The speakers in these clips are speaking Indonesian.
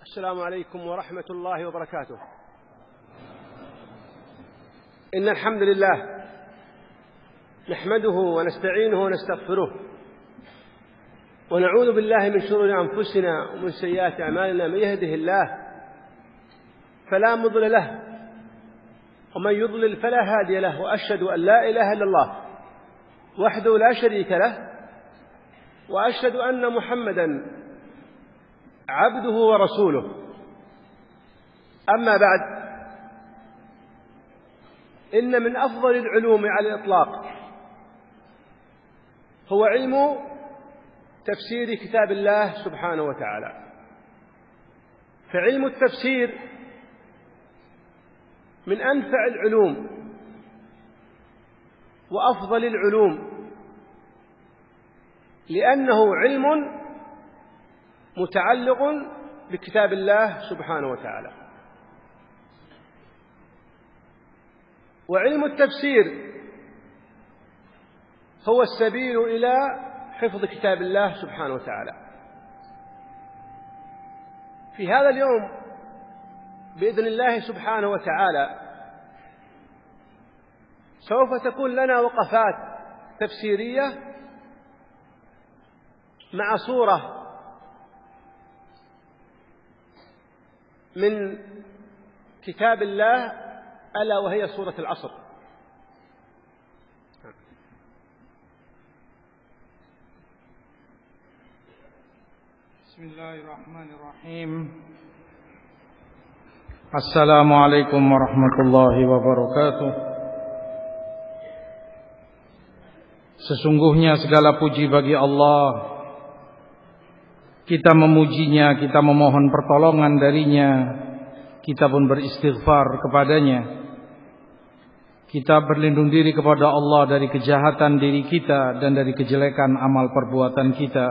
السلام عليكم ورحمة الله وبركاته. إن الحمد لله نحمده ونستعينه ونستغفره ونعوذ بالله من شرور أنفسنا ومن سيئات أعمالنا. من يهده الله فلا مضل له ومن يضلل فلا هادي له، وأشهد أن لا إله إلا الله وحده لا شريك له، وأشهد أن محمدا عبده ورسوله. أما بعد، إن من أفضل العلوم على الإطلاق هو علم تفسير كتاب الله سبحانه وتعالى. فعلم التفسير من أنفع العلوم وأفضل العلوم، لأنه علم متعلق بكتاب الله سبحانه وتعالى. وعلم التفسير هو السبيل إلى حفظ كتاب الله سبحانه وتعالى. في هذا اليوم بإذن الله سبحانه وتعالى سوف تكون لنا وقفات تفسيرية مع صورة من كتاب الله، ألا وهي سورة العصر. بسم الله الرحمن الرحيم. السلام عليكم ورحمة الله wabarakatuh. Sesungguhnya segala puji bagi Allah. Kita memujinya, kita memohon pertolongan darinya, kita pun beristighfar kepadanya. Kita berlindung diri kepada Allah dari kejahatan diri kita dan dari kejelekan amal perbuatan kita.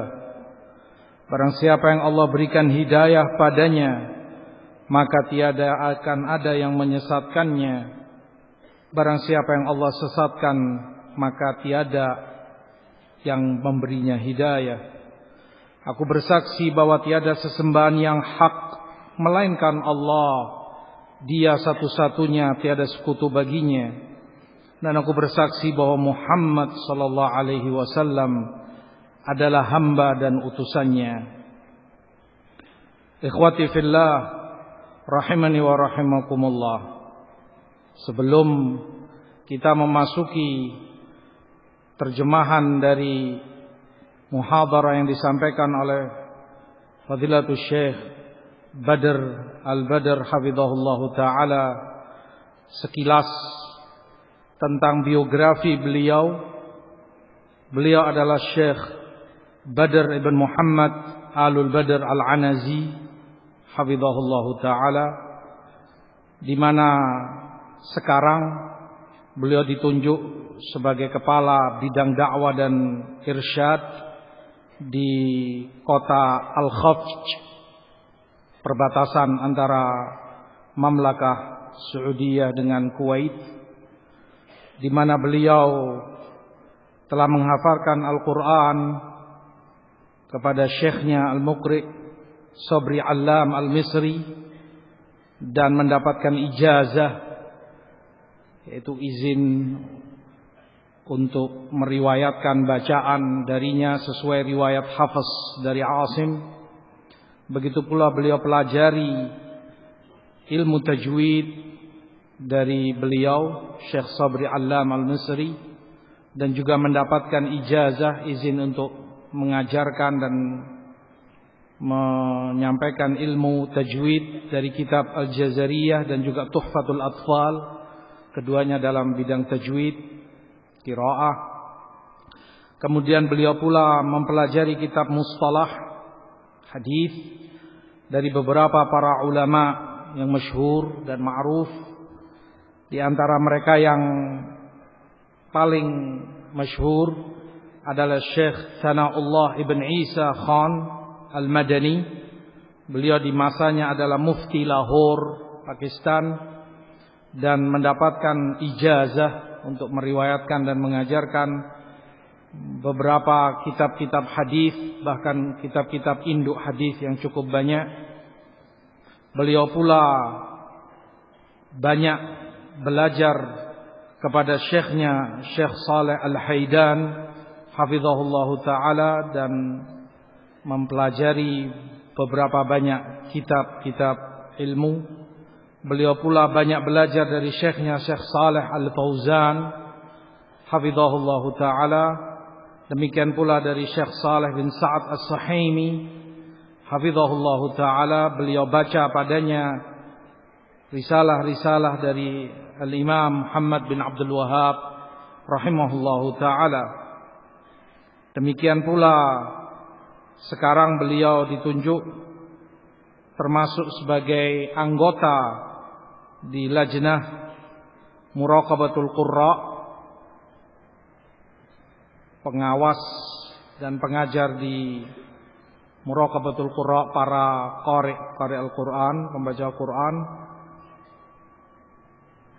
Barang siapa yang Allah berikan hidayah padanya, maka tiada akan ada yang menyesatkannya. Barang siapa yang Allah sesatkan, maka tiada yang memberinya hidayah. Aku bersaksi bahwa tiada sesembahan yang hak melainkan Allah. Dia satu-satunya, tiada sekutu baginya. Dan aku bersaksi bahwa Muhammad sallallahu alaihi wasallam adalah hamba dan utusannya. Ikhwati fillah, rahimani wa rahimakumullah. Sebelum kita memasuki terjemahan dari muhadarah yang disampaikan oleh Fadilatul Syekh Badr Al-Badr hafizahullahu ta'ala, sekilas tentang biografi beliau. Beliau adalah Syekh Badr ibn Muhammad Alul Badr Al-Anazi hafizahullahu ta'ala, di mana sekarang beliau ditunjuk sebagai kepala bidang dakwah dan irsyad di kota Al-Khafj, perbatasan antara Mamlakah Saudiyah dengan Kuwait, di mana beliau telah menghafalkan Al-Quran kepada syekhnya Al-Muqri Sabri Allam Al-Misri dan mendapatkan ijazah, yaitu izin untuk meriwayatkan bacaan darinya sesuai riwayat Hafiz dari Asim. Begitu pula beliau pelajari ilmu tajwid dari beliau Syekh Sabri Allam Al-Misri, dan juga mendapatkan ijazah izin untuk mengajarkan dan menyampaikan ilmu tajwid dari kitab Al-Jazariyah dan juga Tuhfatul Atfal, keduanya dalam bidang tajwid qiraah. Kemudian beliau pula mempelajari kitab mustalah hadis dari beberapa para ulama yang masyhur dan ma'ruf. Di antara mereka yang paling masyhur adalah Syekh Sana'ullah Ibn Isa Khan Al-Madani. Beliau di masanya adalah mufti Lahore, Pakistan, dan mendapatkan ijazah untuk meriwayatkan dan mengajarkan beberapa kitab-kitab hadis, bahkan kitab-kitab induk hadis yang cukup banyak. Beliau pula banyak belajar kepada syekhnya, Syekh Saleh Al-Haidan hafizahullahu taala, dan mempelajari beberapa banyak kitab-kitab ilmu. Beliau pula banyak belajar dari syekhnya, Syekh Saleh Al-Fauzan hafizahullahu taala. Demikian pula dari Syekh Saleh bin Sa'ad As-Suhaimi hafizahullahu taala. Beliau baca padanya risalah-risalah dari Al-Imam Muhammad bin Abdul Wahhab rahimahullahu taala. Demikian pula sekarang beliau ditunjuk termasuk sebagai anggota di Lajnah Muraqabatul Qurra, pengawas dan pengajar di Muraqabatul Qurra, para qari Al-Quran, pembaca Al-Quran.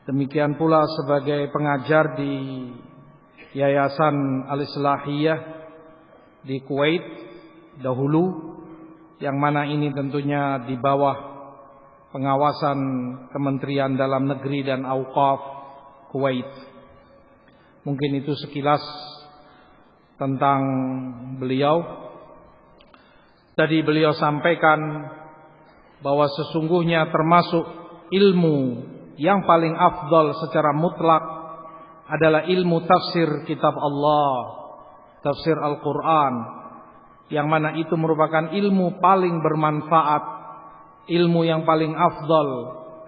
Demikian pula sebagai pengajar di Yayasan Al-Islahiyah di Kuwait dahulu, yang mana ini tentunya di bawah pengawasan Kementerian Dalam Negeri dan Auqaf Kuwait. Mungkin itu sekilas tentang beliau. Tadi beliau sampaikan bahwa sesungguhnya termasuk ilmu yang paling afdal secara mutlak adalah ilmu tafsir kitab Allah, tafsir Al-Quran, yang mana itu merupakan ilmu paling bermanfaat, ilmu yang paling afdal,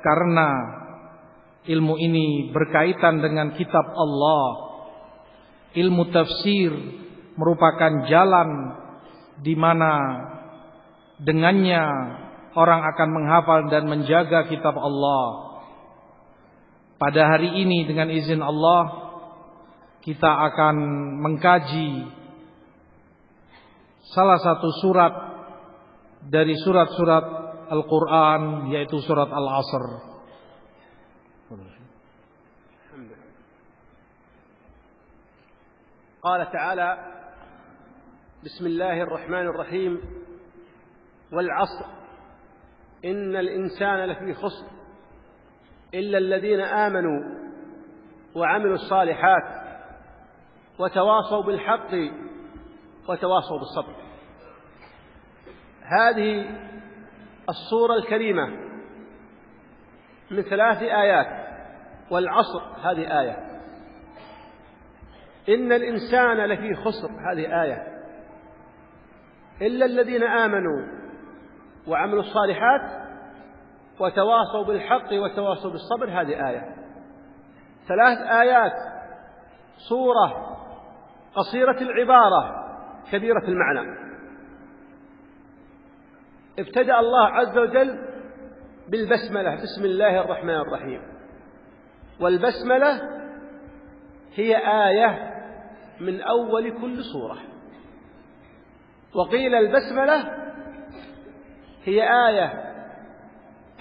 karena ilmu ini berkaitan dengan kitab Allah. Ilmu tafsir merupakan jalan di mana dengannya orang akan menghafal dan menjaga kitab Allah. Pada hari ini dengan izin Allah kita akan mengkaji salah satu surat dari surat-surat Al-Quran, yaitu surat Al-Asr. Qala ta'ala, Bismillahirrahmanirrahim, wal 'asr innal insana lafi khusr illa alladhina amanu wa 'amilus salihat wa tawasaw bil haqqi wa tawasaw bis sabr. هذه الصورة الكريمة من 3 آيات، والعصر هذه آية، إن الإنسان لفي خسر هذه آية، إلا الذين آمنوا وعملوا الصالحات وتواصوا بالحق وتواصوا بالصبر هذه آية. 3 آيات، صورة قصيرة العبارة كبيرة المعنى. ابتدأ الله عز وجل بالبسملة، بسم الله الرحمن الرحيم، والبسملة هي آية من أول كل سورة، وقيل البسملة هي آية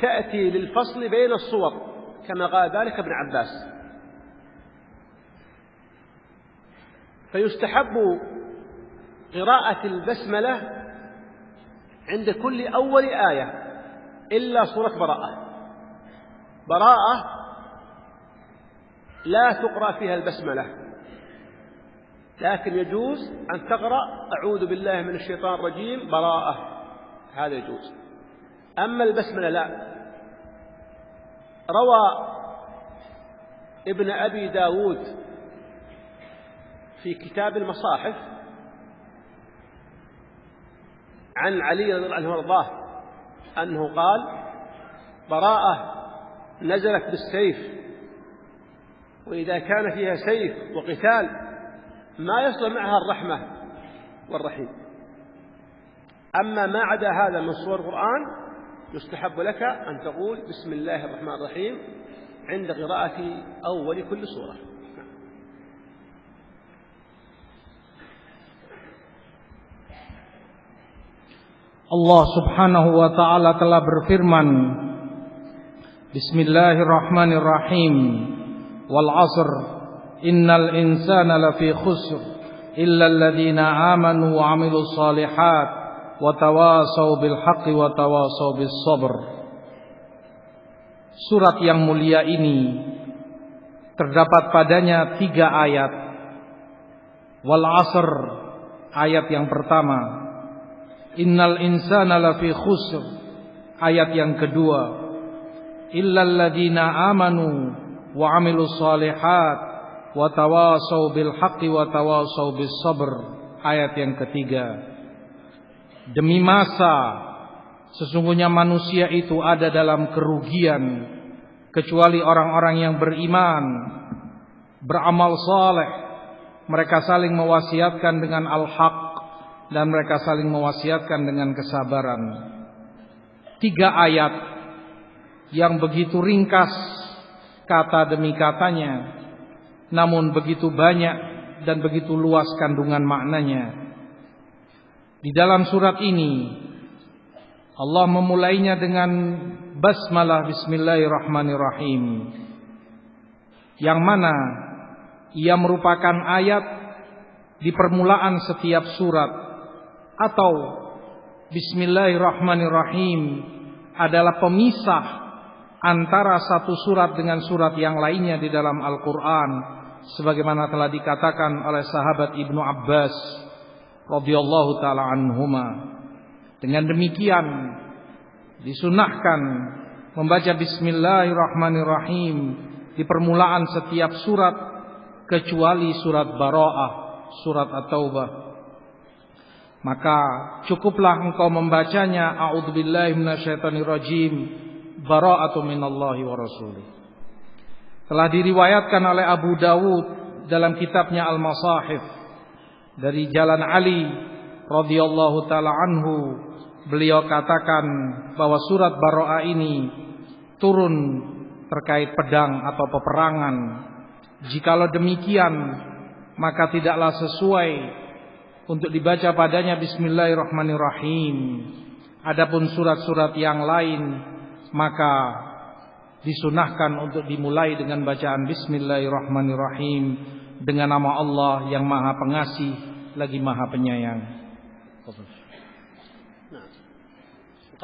تأتي للفصل بين الصور كما قال ذلك ابن عباس. فيستحب قراءة البسملة عند كل أول آية إلا سورة براءة. براءة لا تقرأ فيها البسملة، لكن يجوز أن تقرأ أعوذ بالله من الشيطان الرجيم براءة، هذا يجوز. أما البسملة لا. روى ابن أبي داود في كتاب المصاحف عن علي رضي الله عنه وارضاه أنه قال: براءة نزلت بالسيف، وإذا كان فيها سيف وقتال ما يصل معها الرحمة والرحيم. أما ما عدا هذا من سور القرآن يستحب لك أن تقول بسم الله الرحمن الرحيم عند قراءة أول كل سورة. Allah subhanahu wa ta'ala telah berfirman, Bismillahirrahmanirrahim, wal 'asr innal insana lafi khusr illa alladhina amanu wa 'amilus salihat wa tawasaw bil haqqi wa tawasaw bis sabr. surat yang mulia ini terdapat padanya 3 ayat. Wal 'asr, ayat yang pertama. Innal insana lafi khusr, ayat yang kedua. Illal ladzina amanu wa 'amilus shalihat wa tawasaw bil haqqi wa tawasaw bis sabr, ayat yang ketiga. Demi masa, sesungguhnya manusia itu ada dalam kerugian kecuali orang-orang yang beriman, beramal saleh. Mereka saling mewasiatkan dengan al-haq dan mereka saling mewasiatkan dengan kesabaran. 3 ayat yang begitu ringkas kata demi katanya, namun begitu banyak dan begitu luas kandungan maknanya. Di dalam surat ini Allah memulainya dengan basmalah, bismillahirrahmanirrahim, yang mana ia merupakan ayat di permulaan setiap surat, atau bismillahirrahmanirrahim adalah pemisah antara satu surat dengan surat yang lainnya di dalam Al-Quran, sebagaimana telah dikatakan oleh sahabat Ibnu Abbas radhiyallahu taala anhuma. Dengan demikian disunahkan membaca bismillahirrahmanirrahim di permulaan setiap surat kecuali surat Bara'ah, surat At-Taubah. Maka cukuplah engkau membacanya a'udzubillahi minasyaitonirrajim, bara'atu minallahi wa rasulih. Telah diriwayatkan oleh Abu Dawud dalam kitabnya Al-Masahif dari jalan Ali radhiyallahu taala anhu, beliau katakan bahwa surat Bara'ah ini turun terkait pedang atau peperangan. Jikalau demikian, maka tidaklah sesuai untuk dibaca padanya bismillahirrahmanirrahim. Adapun surat-surat yang lain, maka disunahkan untuk dimulai dengan bacaan bismillahirrahmanirrahim dengan nama Allah yang Maha Pengasih lagi Maha Penyayang.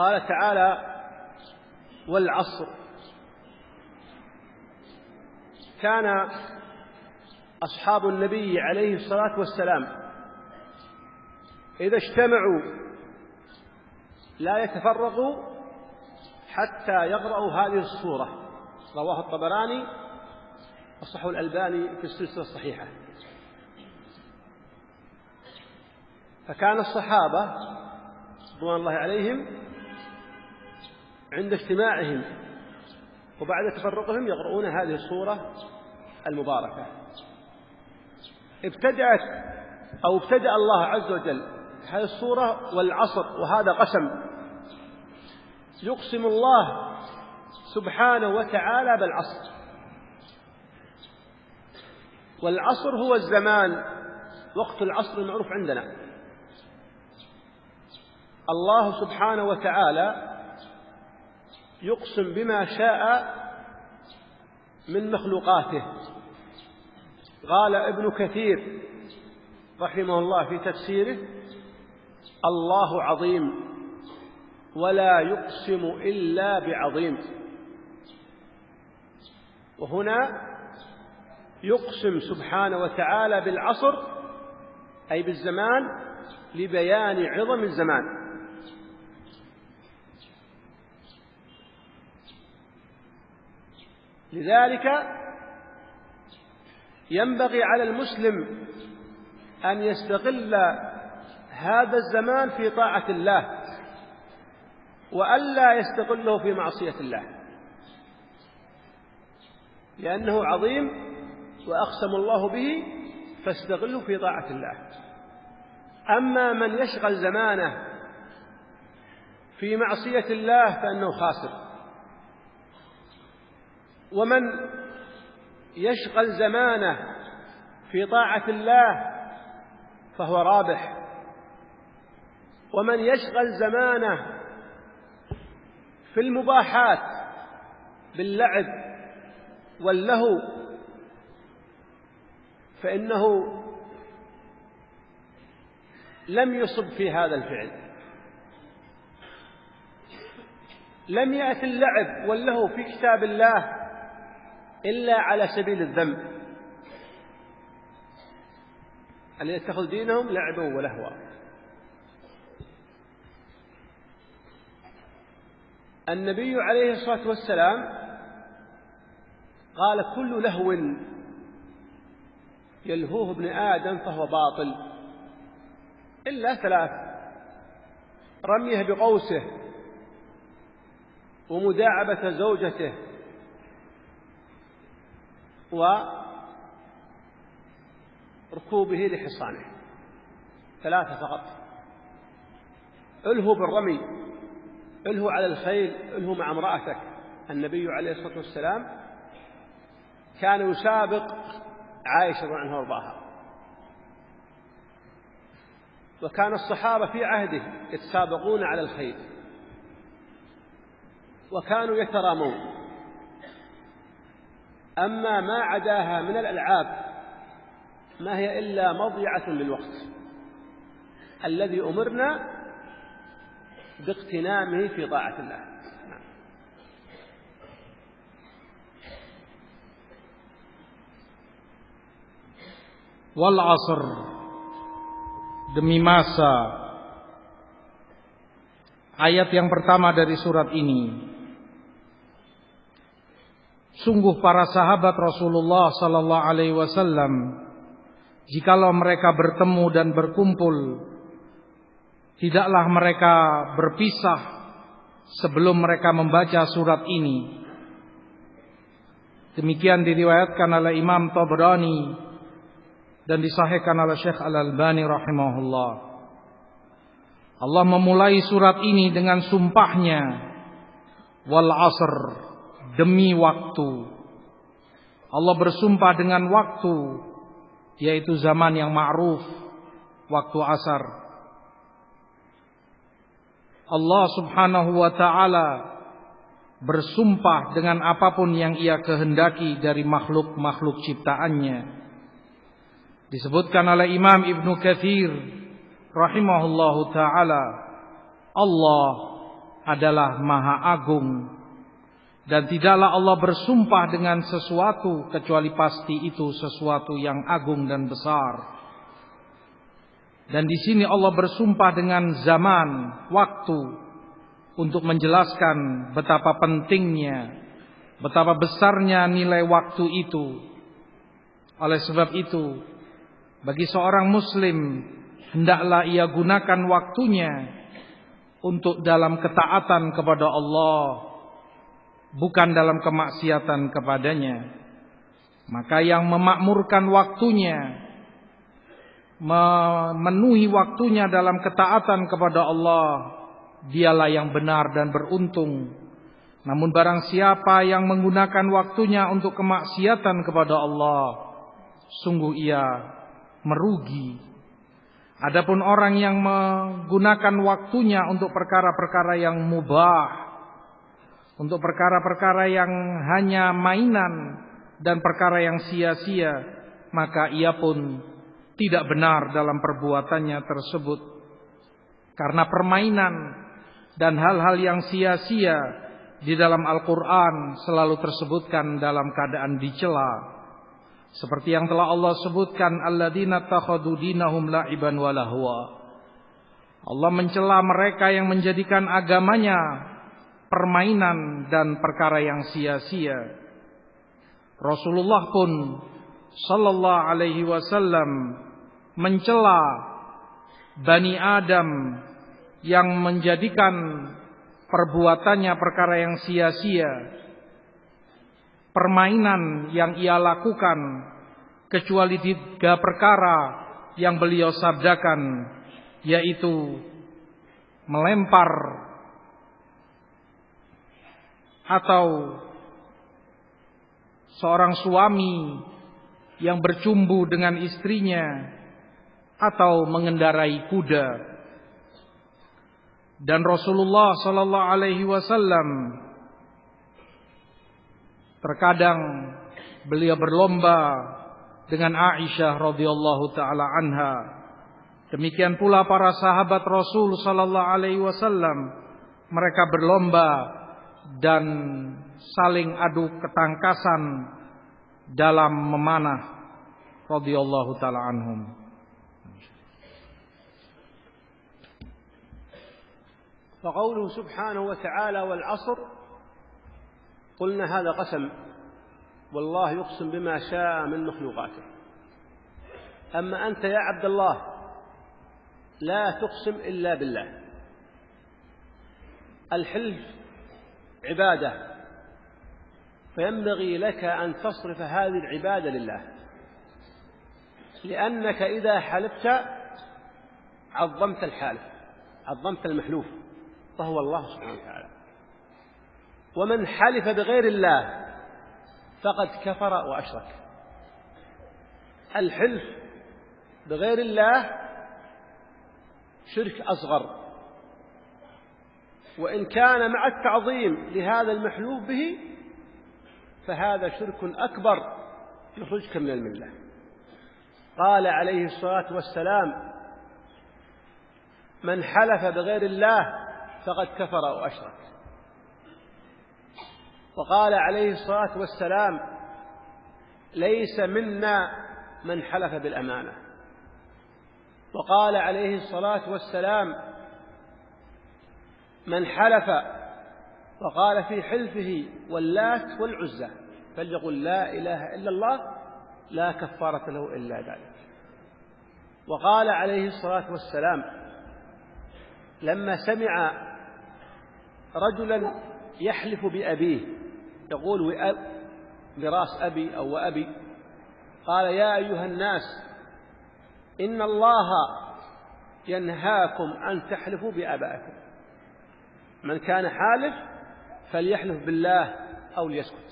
قال تعالى والعصر كان أصحاب النبي عليه الصلاة والسلام إذا اجتمعوا لا يتفرقوا حتى يقرأوا هذه السورة. رواه الطبراني وصححه الألباني في السلسلة الصحيحة. فكان الصحابة رضوان الله عليهم عند اجتماعهم وبعد تفرقهم يقرؤون هذه السورة المباركة. ابتدأ الله عز وجل هذه السورة والعصر، وهذا قسم يقسم الله سبحانه وتعالى بالعصر. والعصر هو الزمان، وقت العصر المعروف عندنا. الله سبحانه وتعالى يقسم بما شاء من مخلوقاته. قال ابن كثير رحمه الله في تفسيره: الله عظيم ولا يقسم إلا بعظيم. وهنا يقسم سبحانه وتعالى بالعصر أي بالزمان لبيان عظم الزمان. لذلك ينبغي على المسلم أن يستغل هذا الزمان في طاعة الله وألا يستغله في معصية الله، لأنه عظيم وأقسم الله به، فاستغله في طاعة الله. أما من يشغل زمانه في معصية الله فإنه خاسر، ومن يشغل زمانه في طاعة الله فهو رابح، ومن يشغل زمانه في المباحات باللعب واللهو فإنه لم يصب في هذا الفعل. لم يأت اللعب واللهو في كتاب الله إلا على سبيل الذم، أن يتخذ دينهم لعبا ولهوا. النبي عليه الصلاة والسلام قال: كل لهو يلهوه ابن آدم فهو باطل إلا ثلاث: رميه بقوسه، ومداعبة زوجته، وركوبه لحصانه. ثلاثة فقط. الهو بالرمي، الهو على الخيل، الهو مع امرأتك. النبي عليه الصلاة والسلام كان يسابق عائشة رضي الله عنها وارضاها، وكان الصحابة في عهده يتسابقون على الخيل، وكانوا يترامون. أما ما عداها من الألعاب ما هي إلا مضيعة للوقت الذي أمرنا باغتنامه في طاعة الله. Wal asr, demi masa. Ayat yang pertama dari surat ini. Sungguh para sahabat Rasulullah sallallahu alaihi wasallam, jikalau mereka bertemu dan berkumpul, tidaklah mereka berpisah sebelum mereka membaca surat ini. Demikian diriwayatkan oleh Imam Tabrani dan disahihkan oleh Syekh Al-Albani rahimahullah. Allah memulai surat ini dengan sumpahnya, wal asr, demi waktu. Allah bersumpah dengan waktu, yaitu zaman yang ma'ruf, waktu asar. Allah subhanahu wa ta'ala bersumpah dengan apapun yang ia kehendaki dari makhluk-makhluk ciptaannya. Disebutkan oleh Imam Ibnu Katsir rahimahullahu ta'ala, Allah adalah Maha Agung, dan tidaklah Allah bersumpah dengan sesuatu kecuali pasti itu sesuatu yang agung dan besar. Dan di sini Allah bersumpah dengan zaman, waktu, untuk menjelaskan betapa pentingnya, betapa besarnya nilai waktu itu. Oleh sebab itu, bagi seorang muslim, hendaklah ia gunakan waktunya untuk dalam ketaatan kepada Allah, bukan dalam kemaksiatan kepadanya. Maka yang memakmurkan waktunya, memenuhi waktunya dalam ketaatan kepada Allah, dialah yang benar dan beruntung. Namun barang siapa yang menggunakan waktunya untuk kemaksiatan kepada Allah, sungguh ia merugi. Adapun orang yang menggunakan waktunya untuk perkara-perkara yang mubah, untuk perkara-perkara yang hanya mainan dan perkara yang sia-sia, maka ia pun tidak benar dalam perbuatannya tersebut. Karena permainan dan hal-hal yang sia-sia di dalam Al-Quran selalu tersebutkan dalam keadaan dicela. Seperti yang telah Allah sebutkan, alladzina takhadu dinahum la'iban wa lahwa. Allah mencela mereka yang menjadikan agamanya permainan dan perkara yang sia-sia. Rasulullah pun sallallahu alaihi wasallam mencela Bani Adam yang menjadikan perbuatannya perkara yang sia-sia, permainan yang ia lakukan, kecuali 3 perkara yang beliau sabdakan, yaitu melempar atau seorang suami yang bercumbu dengan istrinya, atau mengendarai kuda. Dan Rasulullah sallallahu alaihi wasallam terkadang beliau berlomba dengan Aisyah radhiyallahu taala anha. Demikian pula para sahabat Rasul sallallahu alaihi wasallam, mereka berlomba dan saling adu ketangkasan dalam memanah radhiyallahu taala anhum. فقوله سبحانه وتعالى والعصر قلنا هذا قسم والله يقسم بما شاء من مخلوقاته. أما أنت يا عبد الله لا تقسم إلا بالله. الحلف عبادة فينبغي لك أن تصرف هذه العبادة لله، لأنك إذا حلفت عظمت الحالف، عظمت المحلوف فهو الله سبحانه وتعالى. ومن حلف بغير الله فقد كفر وأشرك. الحلف بغير الله شرك أصغر، وإن كان مع التعظيم لهذا المحلوف به فهذا شرك أكبر يخرجك من الملة. قال عليه الصلاة والسلام من حلف بغير الله فقد كفر وأشرك. وقال عليه الصلاة والسلام ليس منا من حلف بالأمانة. وقال عليه الصلاة والسلام من حلف وقال في حلفه واللات والعزى فليقل لا إله إلا الله لا كفارة له إلا ذلك. وقال عليه الصلاة والسلام لما سمع رجلا يحلف بأبيه يقول براس أبي أو وأبي، قال يا أيها الناس إن الله ينهاكم أن تحلفوا بآبائكم، من كان حالف فليحلف بالله أو ليسكت.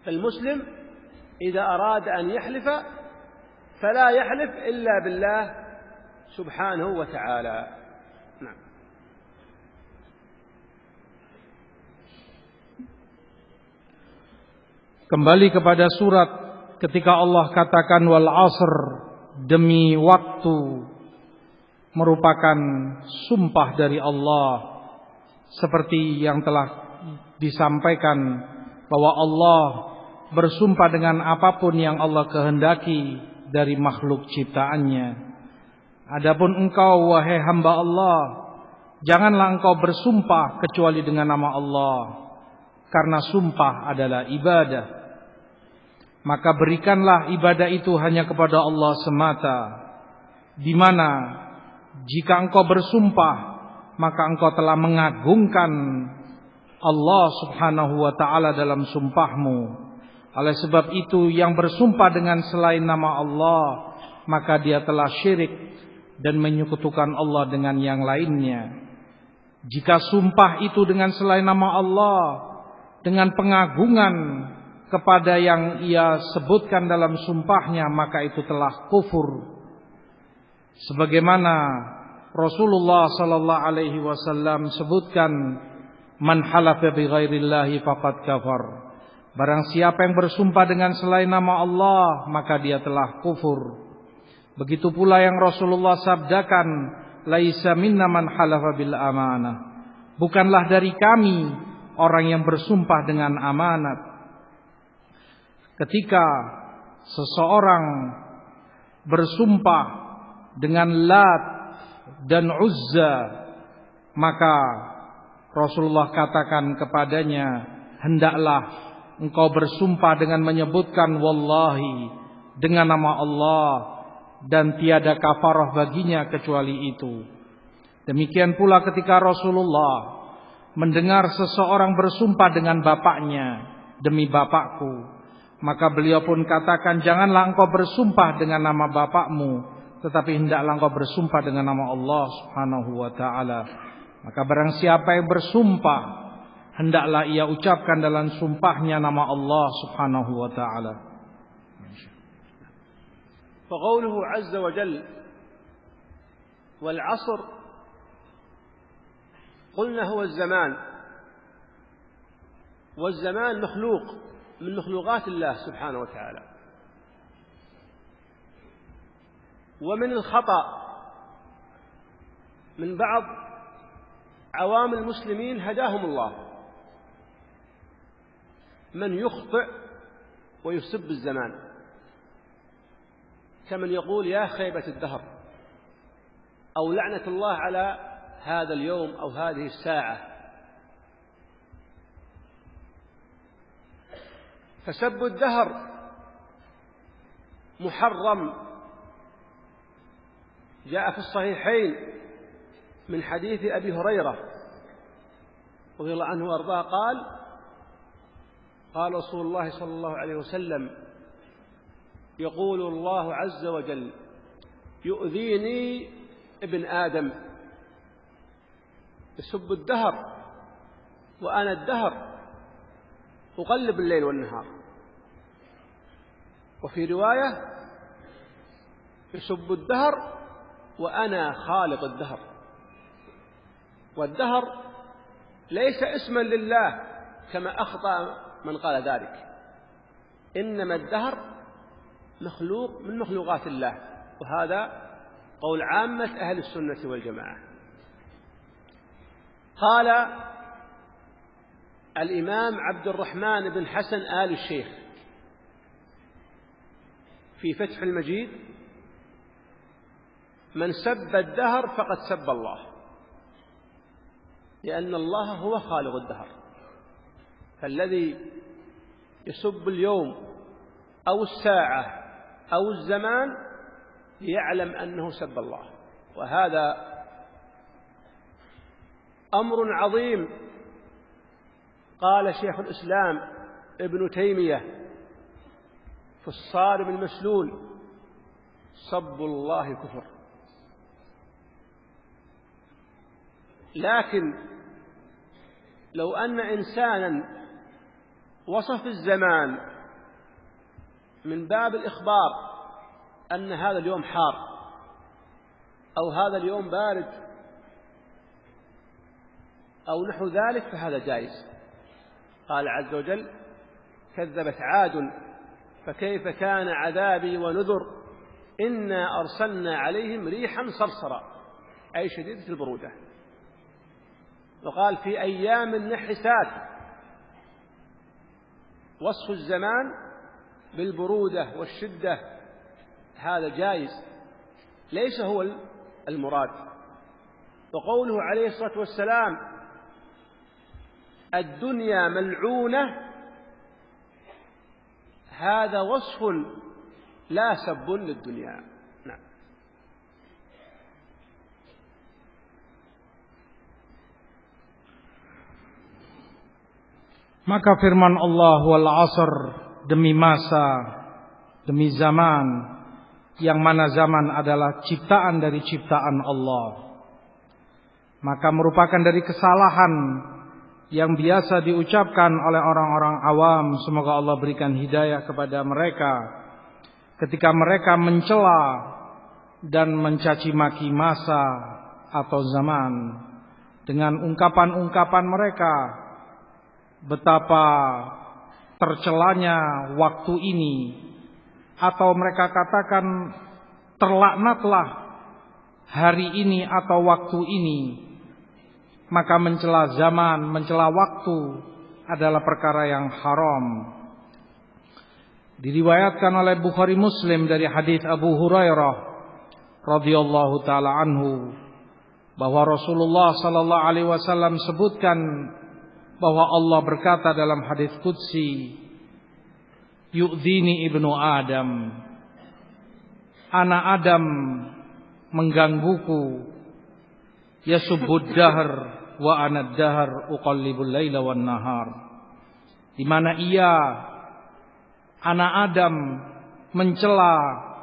فالمسلم إذا أراد أن يحلف فلا يحلف إلا بالله سبحانه وتعالى. نعم. Kembali kepada surat ketika Allah katakan wal asr, demi waktu, merupakan sumpah dari Allah seperti yang telah disampaikan bahwa Allah bersumpah dengan apapun yang Allah kehendaki dari makhluk ciptaannya. Adapun engkau wahai hamba Allah, janganlah engkau bersumpah kecuali dengan nama Allah, karena sumpah adalah ibadah. Maka berikanlah ibadah itu hanya kepada Allah semata, di mana jika engkau bersumpah maka engkau telah mengagungkan Allah subhanahu wa ta'ala dalam sumpahmu. Oleh sebab itu yang bersumpah dengan selain nama Allah maka dia telah syirik dan menyekutukan Allah dengan yang lainnya. Jika sumpah itu dengan selain nama Allah dengan pengagungan kepada yang ia sebutkan dalam sumpahnya maka itu telah kufur. Sebagaimana Rasulullah sallallahu alaihi wasallam sebutkan, man halafa bi ghairillahi faqad kafar. Barang siapa yang bersumpah dengan selain nama Allah maka dia telah kufur. Begitu pula yang Rasulullah sabdakan, laisa minna man halafa bil amanah. Bukanlah dari kami orang yang bersumpah dengan amanat. Ketika seseorang bersumpah dengan Lat dan Uzza, maka Rasulullah katakan kepadanya, hendaklah engkau bersumpah dengan menyebutkan wallahi, dengan nama Allah, dan tiada kafarah baginya kecuali itu. Demikian pula ketika Rasulullah mendengar seseorang bersumpah dengan bapaknya, demi bapakku, maka beliau pun katakan, janganlah engkau bersumpah dengan nama bapakmu, tetapi hendaklah engkau bersumpah dengan nama Allah subhanahu wa ta'ala. Maka barang siapa yang bersumpah, hendaklah ia ucapkan dalam sumpahnya nama Allah subhanahu wa ta'ala. فقوله عز وجل والعصر قلنا هو الزمان، والزمان مخلوق من مخلوقات الله سبحانه وتعالى. ومن الخطأ من بعض عوام المسلمين هداهم الله من يخطئ ويسب الزمان، كمن يقول يا خيبة الدهر، أو لعنة الله على هذا اليوم أو هذه الساعة. فسب الدهر محرم، جاء في الصحيحين من حديث أبي هريرة رضي الله عنه وأرضاه قال رسول الله صلى الله عليه وسلم: يقول الله عز وجل: يؤذيني ابن آدم، يسب الدهر وأنا الدهر أقلب الليل والنهار. وفي رواية: يسب الدهر وأنا خالق الدهر. والدهر ليس اسما لله كما أخطأ من قال ذلك، إنما الدهر مخلوق من مخلوقات الله، وهذا قول عامة أهل السنة والجماعة. قال الإمام عبد الرحمن بن حسن آل الشيخ في فتح المجيد: من سب الدهر فقد سب الله، لأن الله هو خالق الدهر، فالذي يسب اليوم أو الساعة أو الزمان يعلم أنه سب الله، وهذا أمر عظيم. قال شيخ الإسلام ابن تيمية في الصارم المسلول: سب الله كفر. لكن لو أن إنسانا وصف الزمان من باب الإخبار أن هذا اليوم حار أو هذا اليوم بارد أو نحو ذلك فهذا جائز. قال عز وجل: كذبت عاد فكيف كان عذابي ونذر إنا أرسلنا عليهم ريحا صرصرا، أي شديدة البرودة. وقال: في أيام نحسات. وصف الزمان بالبرودة والشدة هذا جائز، ليس هو المراد. وقوله عليه الصلاة والسلام: الدنيا ملعونة، هذا وصف لا سب للدنيا. نعم. Maka firman Allah: wal asr, demi masa, demi zaman, yang mana zaman adalah ciptaan dari ciptaan Allah. Maka merupakan dari kesalahan yang biasa diucapkan oleh orang-orang awam, semoga Allah berikan hidayah kepada mereka, ketika mereka mencela dan mencaci maki masa atau zaman dengan ungkapan-ungkapan mereka, betapa tercelanya waktu ini, atau mereka katakan terlaknatlah hari ini atau waktu ini. Maka mencela zaman, mencela waktu adalah perkara yang haram. Diriwayatkan oleh Bukhari Muslim dari hadis Abu Hurairah radhiyallahu taala anhu bahwa Rasulullah sallallahu alaihi wasallam sebutkan bahwa Allah berkata dalam hadis qudsi, yu'dhini ibnu Adam, anak Adam menggangguku, yasubbud dahr wa ana dahr uqallibul laila wan nahar, di mana ia, anak Adam, mencela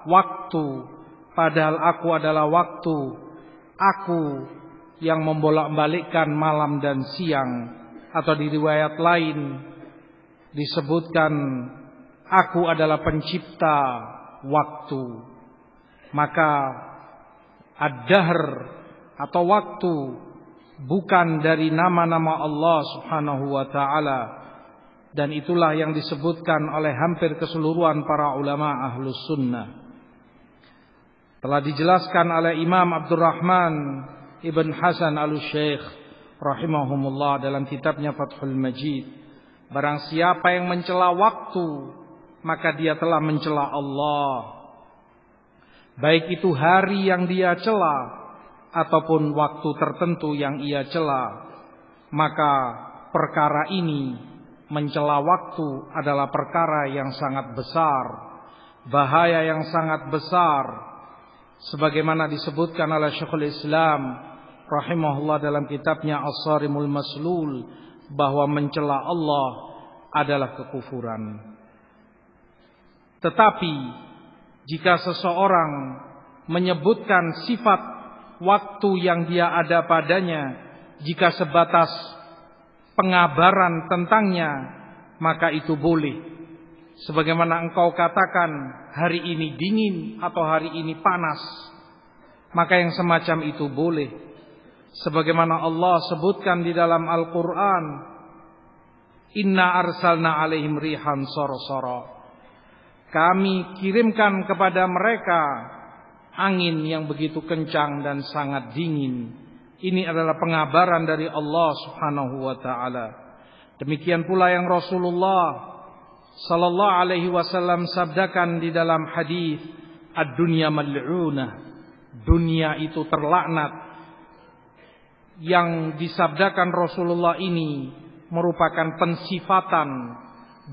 waktu, padahal aku adalah waktu, aku yang membolak-balikkan malam dan siang. Atau di riwayat lain disebutkan, aku adalah pencipta waktu. Maka ad-dahr atau waktu bukan dari nama-nama Allah Subhanahu wa ta'ala, dan itulah yang disebutkan oleh hampir keseluruhan para ulama ahlus sunnah. Telah dijelaskan oleh Imam Abdurrahman ibn Hasan al-Syeikh rahimahumullah dalam kitabnya Fathul Majid, barang siapa yang mencela waktu, maka dia telah mencela Allah. Baik itu hari yang dia cela ataupun waktu tertentu yang ia cela, maka perkara ini, mencela waktu, adalah perkara yang sangat besar, bahaya yang sangat besar, sebagaimana disebutkan oleh Syekhul Islam rahimahullah dalam kitabnya As-Sarimul Maslul, bahwa mencela Allah adalah kekufuran. Tetapi jika seseorang menyebutkan sifat waktu yang dia ada padanya, jika sebatas pengabaran tentangnya, maka itu boleh. Sebagaimana engkau katakan hari ini dingin atau hari ini panas, maka yang semacam itu boleh. Sebagaimana Allah sebutkan di dalam Al-Quran, Inna arsalna alaihim rihan sarsara, kami kirimkan kepada mereka angin yang begitu kencang dan sangat dingin. Ini adalah pengabaran dari Allah Subhanahu wa ta'ala. Demikian pula yang Rasulullah sallallahu alaihi wasallam sabdakan di dalam hadis, ad-dunya mal'unah, dunia itu terlaknat. Yang disabdakan Rasulullah ini merupakan pensifatan,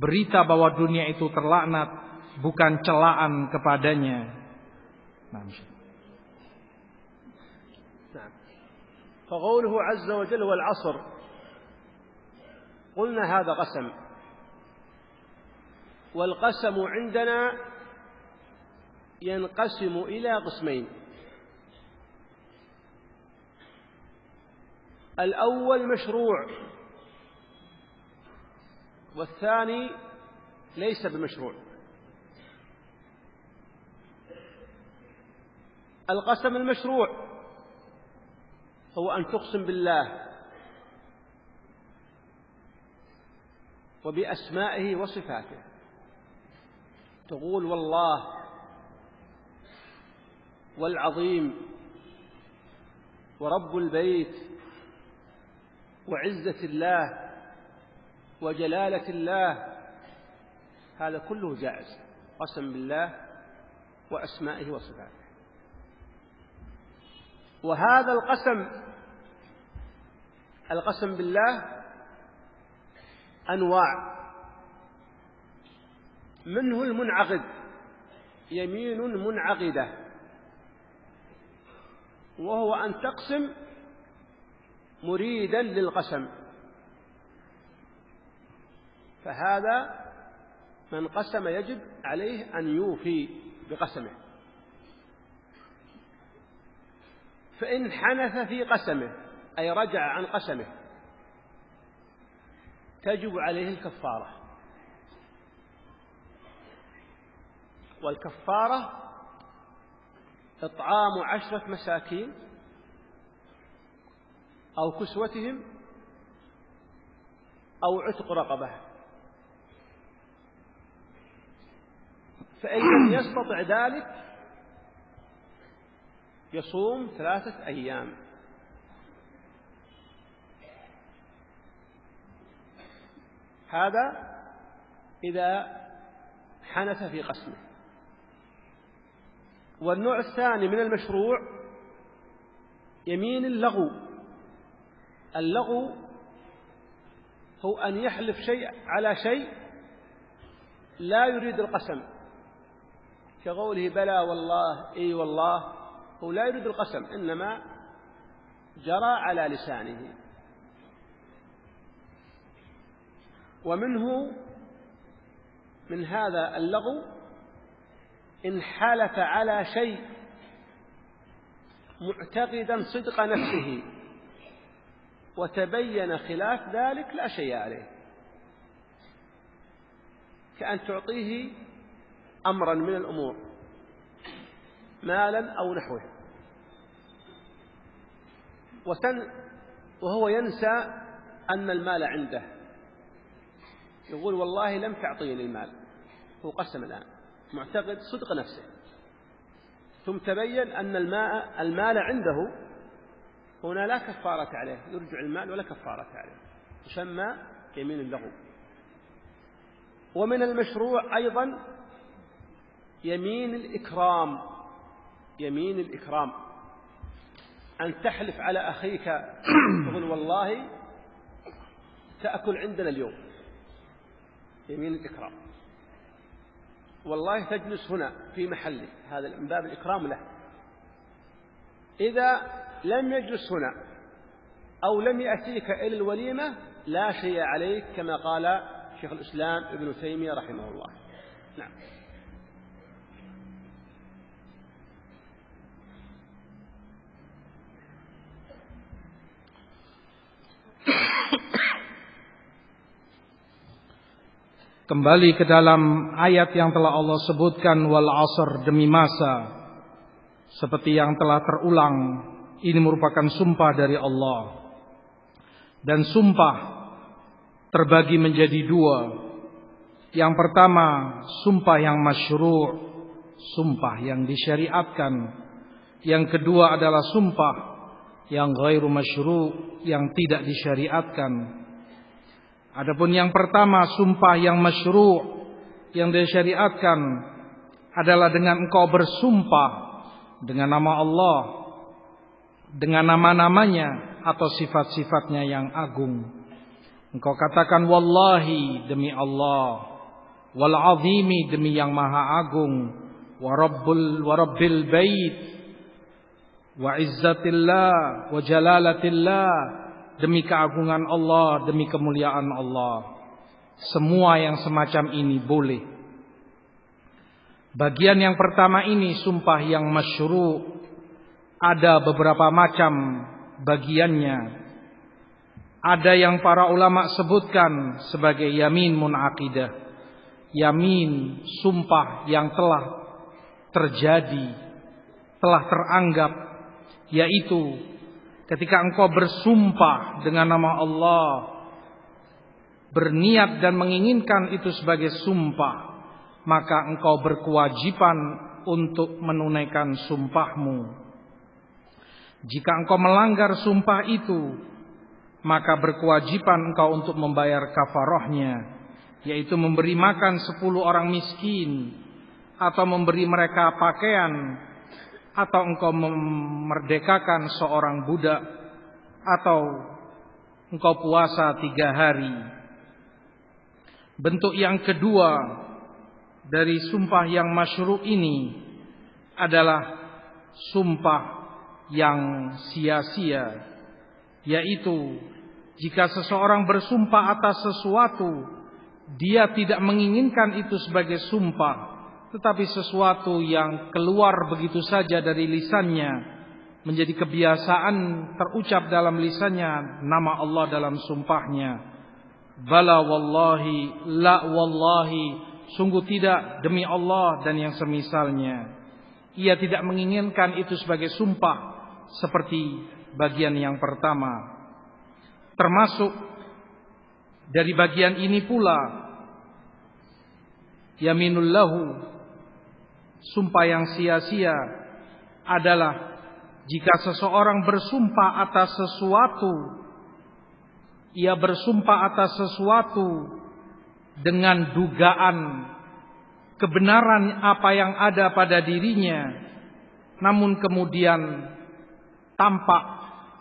berita bahwa dunia itu terlaknat, bukan celaan kepadanya. فقوله عز وجل والعصر، قلنا هذا قسم، والقسم عندنا ينقسم إلى قسمين. الأول مشروع، والثاني ليس بمشروع. القسم المشروع هو أن تقسم بالله وبأسمائه وصفاته، تقول والله والعظيم ورب البيت وعزة الله وجلالة الله، هذا كله جائز، قسم بالله وأسمائه وصفاته. وهذا القسم بالله أنواع، منه المنعقد، يمين منعقدة، وهو أن تقسم مريدا للقسم، فهذا من قسم يجب عليه أن يوفي بقسمه. فإن حنث في قسمه أي رجع عن قسمه تجب عليه الكفارة، والكفارة إطعام 10 مساكين أو كسوتهم أو عتق رقبة. فإن لم يستطع ذلك يصوم 3 أيام. هذا إذا حنث في قسمه. والنوع الثاني من المشروع يمين اللغو. اللغو هو أن يحلف شيء على شيء لا يريد القسم، كقوله بلى والله إي والله، هو لا يريد القسم، إنما جرى على لسانه. ومنه من هذا اللغو إن حلف على شيء معتقدا صدق نفسه وتبين خلاف ذلك لا شيء عليه، كأن تعطيه أمرا من الأمور، مالا أو نحوه، وهو ينسى أن المال عنده، يقول والله لم تعطيني المال، هو قسم الآن معتقد صدق نفسه، ثم تبين أن المال عنده هنا لا كفارة عليه، يرجع المال ولا كفارة عليه، يسمى يمين اللغو. ومن المشروع أيضا يمين الإكرام. يمين الإكرام أن تحلف على أخيك تقول والله تأكل عندنا اليوم، يمين الإكرام، والله تجلس هنا في محلك، هذا من باب الإكرام له. إذا لم يجلس هنا أو لم يأتيك إلى الوليمة لا شيء عليك، كما قال شيخ الإسلام ابن تيمية رحمه الله. نعم. Kembali ke dalam ayat yang telah Allah sebutkan, wal asr, demi masa, seperti yang telah terulang, ini merupakan sumpah dari Allah. Dan sumpah terbagi menjadi dua. Yang pertama, sumpah yang masyru', sumpah yang disyariatkan. Yang kedua adalah sumpah yang ghairu masyru', yang tidak disyariatkan. Adapun yang pertama, sumpah yang masyru', yang disyariatkan, adalah dengan engkau bersumpah dengan nama Allah, dengan nama-namanya atau sifat-sifatnya yang agung. Engkau katakan wallahi, demi Allah, wal azimi, demi yang maha agung, wa rabbil bait, wa izzatillah, wa jalalatillah, demi keagungan Allah, demi kemuliaan Allah. Semua yang semacam ini boleh. Bagian yang pertama ini sumpah yang masyru', ada beberapa macam bagiannya. Ada yang para ulama sebutkan sebagai yamin munaqidah, yamin, sumpah yang telah terjadi, telah teranggap, yaitu ketika engkau bersumpah dengan nama Allah, berniat dan menginginkan itu sebagai sumpah, maka engkau berkewajiban untuk menunaikan sumpahmu. Jika engkau melanggar sumpah itu, maka berkewajiban engkau untuk membayar kafarahnya, yaitu memberi makan 10 orang miskin, atau memberi mereka pakaian, atau engkau memerdekakan seorang budak, atau engkau puasa 3 hari. Bentuk yang kedua dari sumpah yang masyru' ini adalah sumpah yang sia-sia, yaitu jika seseorang bersumpah atas sesuatu, dia tidak menginginkan itu sebagai sumpah, tetapi sesuatu yang keluar begitu saja dari lisannya, menjadi kebiasaan terucap dalam lisannya nama Allah dalam sumpahnya. Bala wallahi, la wallahi, sungguh tidak, demi Allah, dan yang semisalnya. Ia tidak menginginkan itu sebagai sumpah, seperti bagian yang pertama. Termasuk dari bagian ini pula yaminul lahu, sumpah yang sia-sia, adalah jika seseorang bersumpah atas sesuatu, ia bersumpah atas sesuatu dengan dugaan kebenaran apa yang ada pada dirinya, namun kemudian tampak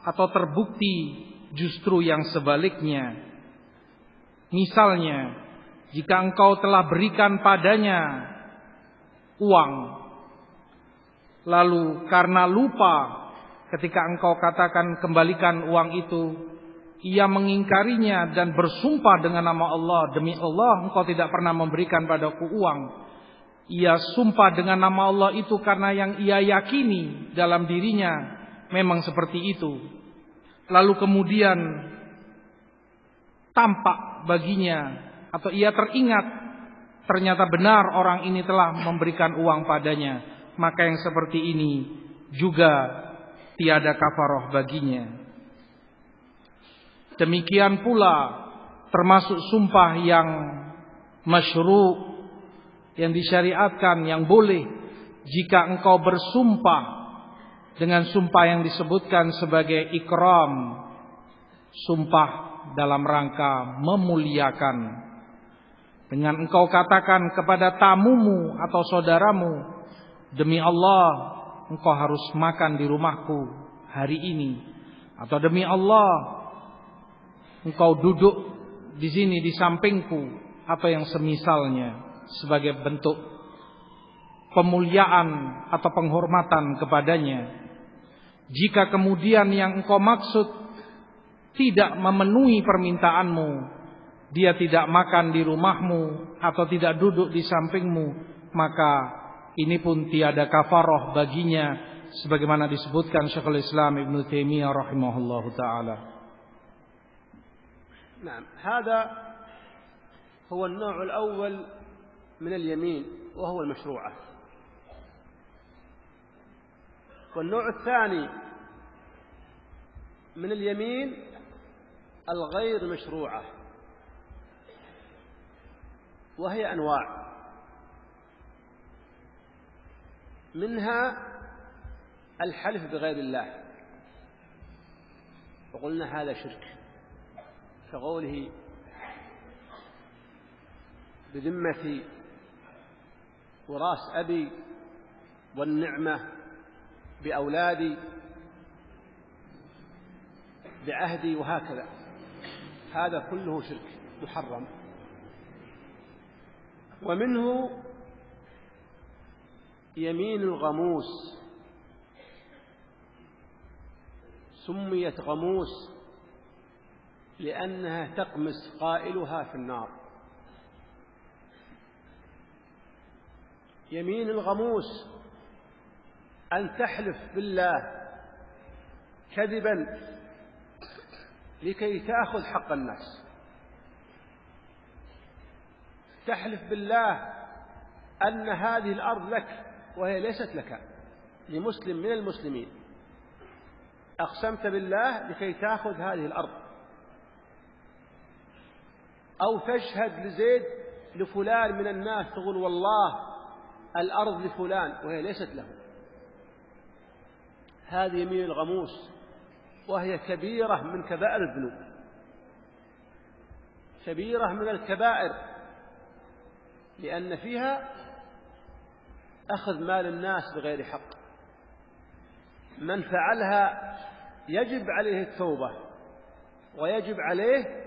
atau terbukti justru yang sebaliknya. Misalnya, jika engkau telah berikan padanya uang, lalu karena lupa ketika engkau katakan kembalikan uang itu, ia mengingkarinya dan bersumpah dengan nama Allah, demi Allah engkau tidak pernah memberikan padaku uang. Ia sumpah dengan nama Allah itu karena yang ia yakini dalam dirinya memang seperti itu. Lalu kemudian tampak baginya atau ia teringat ternyata benar orang ini telah memberikan uang padanya, maka yang seperti ini juga tiada kafarah baginya. Demikian pula termasuk sumpah yang masyru', yang disyariatkan, yang boleh. Jika engkau bersumpah dengan sumpah yang disebutkan sebagai ikram, sumpah dalam rangka memuliakan. Dengan engkau katakan kepada tamumu atau saudaramu, demi Allah engkau harus makan di rumahku hari ini, atau demi Allah engkau duduk di sini di sampingku, atau yang semisalnya, sebagai bentuk pemuliaan atau penghormatan kepadanya. Jika kemudian yang engkau maksud tidak memenuhi permintaanmu, dia tidak makan di rumahmu atau tidak duduk di sampingmu, maka ini pun tiada kafarah baginya, sebagaimana disebutkan Syekhul Islam Ibnu Taimiyah rahimahullahu taala. نعم، هذا هو النوع الأول من اليمين وهو المشروعة. والنوع الثاني من اليمين الغير مشروعة، وهي أنواع، منها الحلف بغير الله، وقلنا هذا شرك، كقوله بذمتي وراس أبي والنعمة بأولادي بعهدي، وهكذا، هذا كله شرك محرم. ومنه يمين الغموس، سميت غموس لأنها تقمس قائلها في النار. يمين الغموس أن تحلف بالله كذبا لكي تأخذ حق الناس، تحلف بالله أن هذه الأرض لك وهي ليست لك، لمسلم من المسلمين، أقسمت بالله لكي تأخذ هذه الأرض. أو تشهد لزيد لفلان من الناس، تقول والله الأرض لفلان وهي ليست له، هذه يمين الغموس، وهي كبيرة من كبائر الذنوب، كبيرة من الكبائر، لأن فيها أخذ مال الناس بغير حق. من فعلها يجب عليه التوبة، ويجب عليه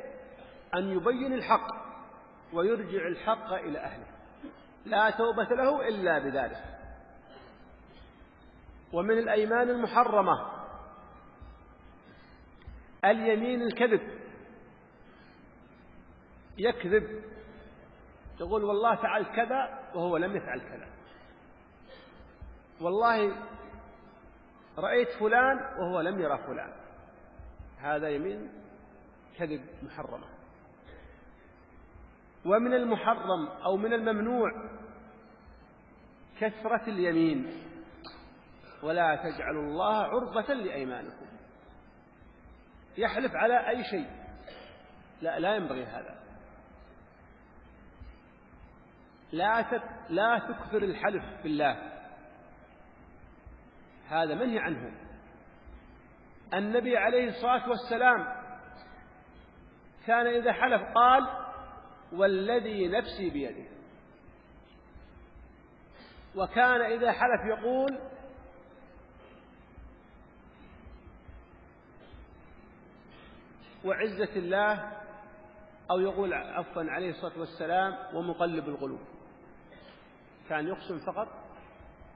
أن يبين الحق ويرجع الحق إلى أهله، لا توبة له إلا بذلك. ومن الأيمان المحرمة اليمين الكذب، يكذب، تقول والله فعل كذا وهو لم يفعل كذا، والله رأيت فلان وهو لم يرى فلان، هذا يمين كذب محرمة. ومن المحرم أو من الممنوع كثرة اليمين، ولا تجعلوا الله عرضة لأيمانكم، يحلف على أي شيء، لا ينبغي هذا، لا تكثر الحلف بالله، هذا منهي عنه. النبي عليه الصلاة والسلام كان إذا حلف قال والذي نفسي بيده، وكان إذا حلف يقول وعزة الله، أو يقول عفوا عليه الصلاة والسلام ومقلب القلوب، كان يقسم فقط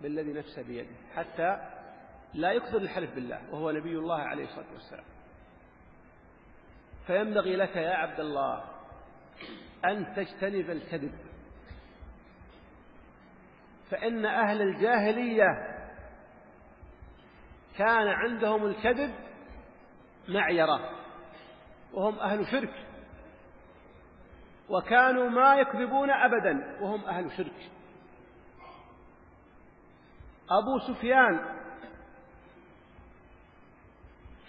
بالذي نفسه بيده حتى لا يكثر الحلف بالله، وهو نبي الله عليه الصلاة والسلام. فينبغي لك يا عبد الله أن تجتنب الكذب، فإن أهل الجاهلية كان عندهم الكذب معيرة، وهم أهل شرك، وكانوا ما يكذبون أبدا وهم أهل شرك. أبو سفيان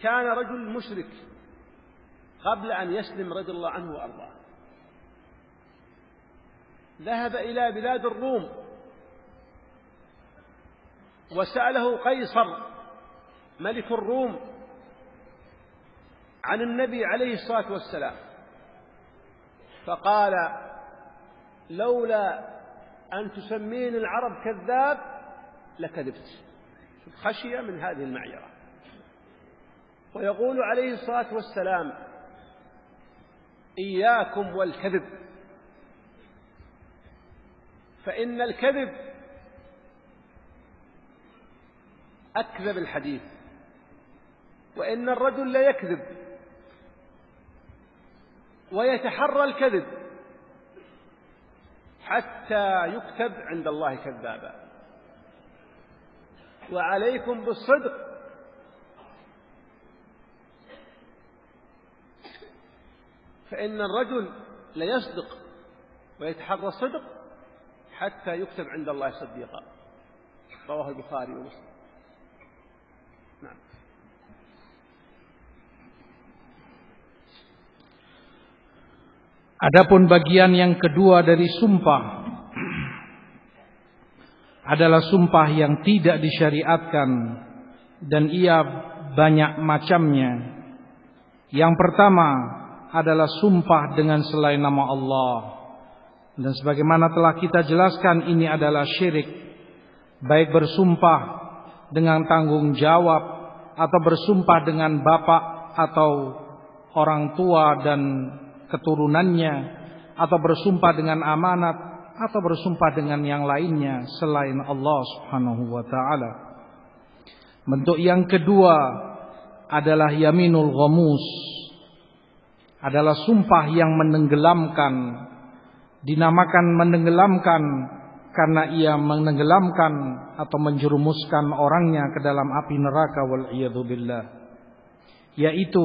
كان رجل مشرك قبل أن يسلم رضي الله عنه وأرضاه، ذهب إلى بلاد الروم وسأله قيصر ملك الروم عن النبي عليه الصلاة والسلام فقال: لولا أن تسمين العرب كذاب لكذبت، خشية من هذه المعيرة. ويقول عليه الصلاة والسلام: إياكم والكذب، فإن الكذب أكذب الحديث، وإن الرجل لا يكذب ويتحرى الكذب حتى يكتب عند الله كذابا. وعليكم بالصدق، فإن الرجل ليصدق ويتحرى الصدق حتى يكتب عند الله صديقا. رواه البخاري ومسلم. نعم. Adapun bagian yang kedua dari sumpah adalah sumpah yang tidak disyariatkan dan ia banyak macamnya. Yang pertama adalah sumpah dengan selain nama Allah, dan sebagaimana telah kita jelaskan ini adalah syirik, baik bersumpah dengan tanggung jawab atau bersumpah dengan bapak atau orang tua dan keturunannya, atau bersumpah dengan amanat, atau bersumpah dengan yang lainnya selain Allah Subhanahu wa taala. Bentuk yang kedua adalah yaminul ghamus, adalah sumpah yang menenggelamkan. Dinamakan menenggelamkan karena ia menenggelamkan atau menjerumuskan orangnya ke dalam api neraka, wal iyadu billah. Yaitu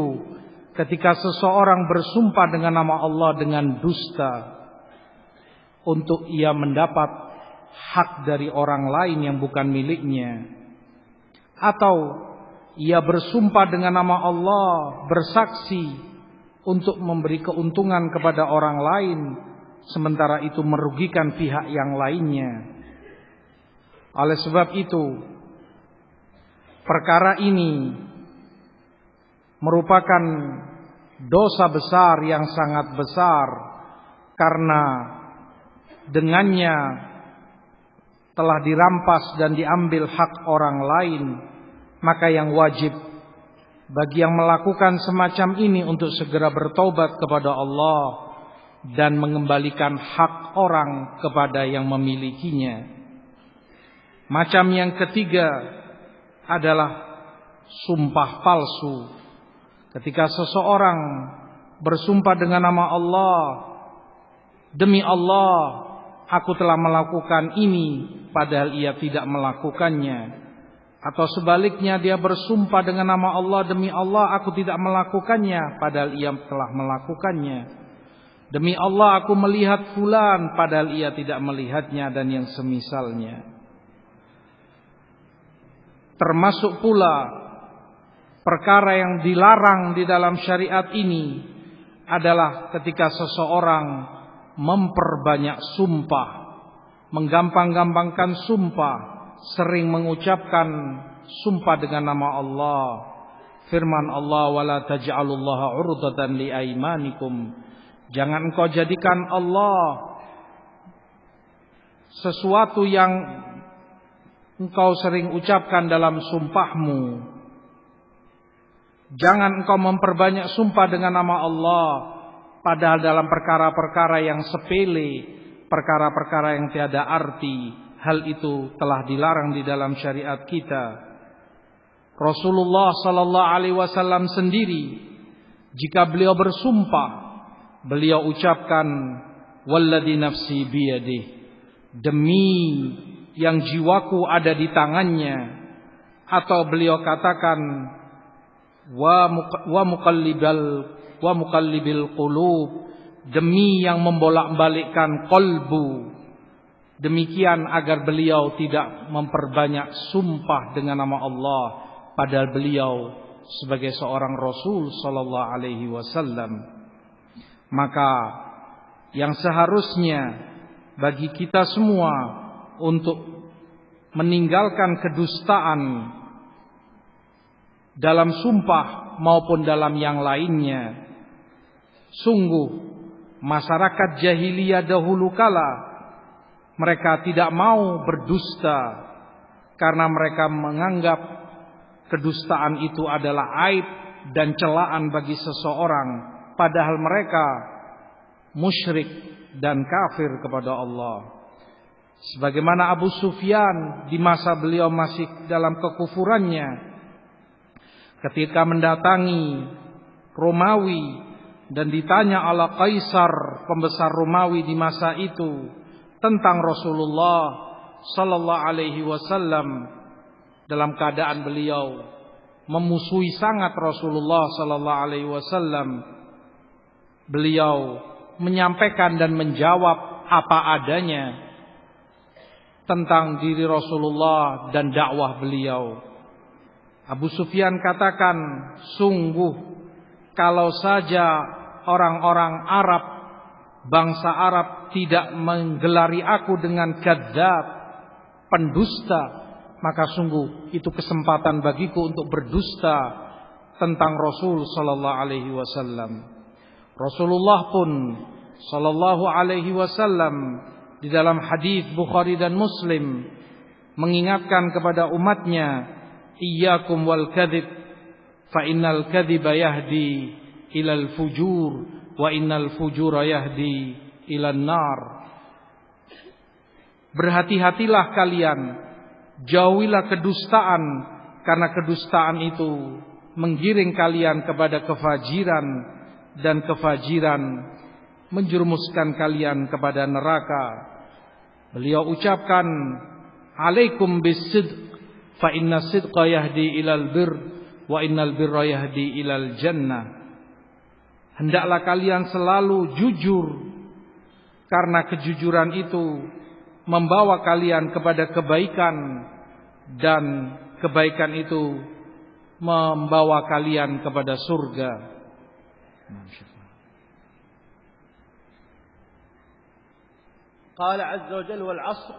ketika seseorang bersumpah dengan nama Allah dengan dusta untuk ia mendapat hak dari orang lain yang bukan miliknya, atau ia bersumpah dengan nama Allah bersaksi untuk memberi keuntungan kepada orang lain, sementara itu merugikan pihak yang lainnya. Oleh sebab itu, perkara ini merupakan dosa besar yang sangat besar, karena dengannya telah dirampas dan diambil hak orang lain. Maka yang wajib bagi yang melakukan semacam ini untuk segera bertaubat kepada Allah dan mengembalikan hak orang kepada yang memilikinya. Macam yang ketiga adalah sumpah palsu. Ketika seseorang bersumpah dengan nama Allah, demi Allah aku telah melakukan ini, padahal ia tidak melakukannya. Atau sebaliknya, dia bersumpah dengan nama Allah, demi Allah aku tidak melakukannya, padahal ia telah melakukannya. Demi Allah aku melihat fulan, padahal ia tidak melihatnya, dan yang semisalnya. Termasuk pula perkara yang dilarang di dalam syariat ini adalah ketika seseorang memperbanyak sumpah, menggampang-gampangkan sumpah, sering mengucapkan sumpah dengan nama Allah. Firman Allah, wala taj'alullaha 'urdatan liaimanikum. Jangan engkau jadikan Allah sesuatu yang engkau sering ucapkan dalam sumpahmu. Jangan engkau memperbanyak sumpah dengan nama Allah, padahal dalam perkara-perkara yang sepele, perkara-perkara yang tiada arti, hal itu telah dilarang di dalam syariat kita. Rasulullah sallallahu alaihi wasallam sendiri, jika beliau bersumpah, beliau ucapkan walladzi nafsi biyadih, demi yang jiwaku ada di tangannya, atau beliau katakan wa muqallibil qulub, demi yang membolak-balikkan qalbu. Demikian agar beliau tidak memperbanyak sumpah dengan nama Allah, padahal beliau sebagai seorang Rasul sallallahu alaihi wasallam. Maka yang seharusnya bagi kita semua untuk meninggalkan kedustaan dalam sumpah maupun dalam yang lainnya. Sungguh masyarakat jahiliyah dahulu kala mereka tidak mau berdusta karena mereka menganggap kedustaan itu adalah aib dan celaan bagi seseorang, padahal mereka musyrik dan kafir kepada Allah. Sebagaimana Abu Sufyan di masa beliau masih dalam kekufurannya, ketika mendatangi Romawi dan ditanya oleh Kaisar pembesar Romawi di masa itu tentang Rasulullah sallallahu alaihi wasallam, dalam keadaan beliau memusuhi sangat Rasulullah sallallahu alaihi wasallam, beliau menyampaikan dan menjawab apa adanya tentang diri Rasulullah dan dakwah beliau. Abu Sufyan katakan, sungguh kalau saja orang-orang Arab, bangsa Arab tidak menggelari aku dengan kadzab, pendusta, maka sungguh itu kesempatan bagiku untuk berdusta tentang Rasul sallallahu alaihi wasallam. Rasulullah pun sallallahu alaihi wasallam di dalam hadis Bukhari dan Muslim mengingatkan kepada umatnya, iyyakum wal kadzib fa innal kadziba yahdi ilal fujur wa innal fujura yahdi ilan nar. Berhati-hatilah kalian, jauhilah kedustaan, karena kedustaan itu menggiring kalian kepada kefajiran, dan kefajiran menjerumuskan kalian kepada neraka. Beliau ucapkan, alaikum bisidq fa inna sidqa yahdi ilal bir wa innal birra yahdi ilal jannah. Hendaklah kalian selalu jujur, karena kejujuran itu membawa kalian kepada kebaikan, dan kebaikan itu membawa kalian kepada surga. قال عز وجل والعصر